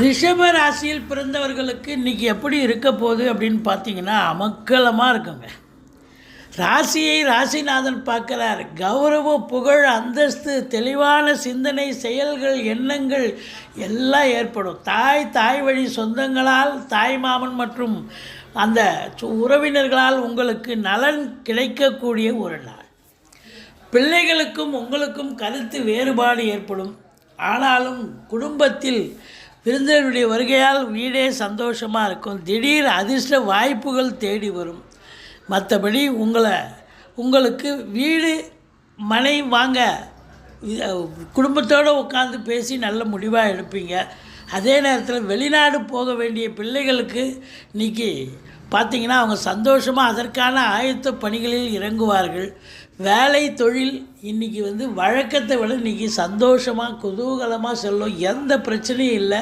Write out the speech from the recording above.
ரிஷப ராசியில் பிறந்தவர்களுக்கு இன்றைக்கி எப்படி இருக்க போகுது அப்படின்னு பார்த்தீங்கன்னா அமக்கலமாக இருக்குங்க. ராசியை ராசிநாதன் பார்க்குறார். கௌரவம், புகழ், அந்தஸ்து, தெளிவான சிந்தனை, செயல்கள், எண்ணங்கள் எல்லாம் ஏற்படும். தாய் வழி சொந்தங்களால், தாய் மாமன் மற்றும் அந்த உறவினர்களால் உங்களுக்கு நலன் கிடைக்கக்கூடிய ஒரு நாள். பிள்ளைகளுக்கும் உங்களுக்கும் கருத்து வேறுபாடு ஏற்படும். ஆனாலும் குடும்பத்தில் விருந்தினருடைய வருகையால் வீடே சந்தோஷமாக இருக்கும். திடீர் அதிர்ஷ்ட வாய்ப்புகள் தேடி வரும். மற்றபடி உங்களுக்கு வீடு மனை வாங்க குடும்பத்தோடு உட்காந்து பேசி நல்ல முடிவாக எடுப்பீங்க. அதே நேரத்தில் வெளிநாடு போக வேண்டிய பிள்ளைகளுக்கு இன்றைக்கி பார்த்திங்கன்னா அவங்க சந்தோஷமாக அதற்கான ஆயத்த பணிகளில் இறங்குவார்கள். வேலை தொழில் இன்றைக்கி வழக்கத்தை விட இன்றைக்கி சந்தோஷமாக குதூகலமாக செல்லும். எந்த பிரச்சனையும் இல்லை.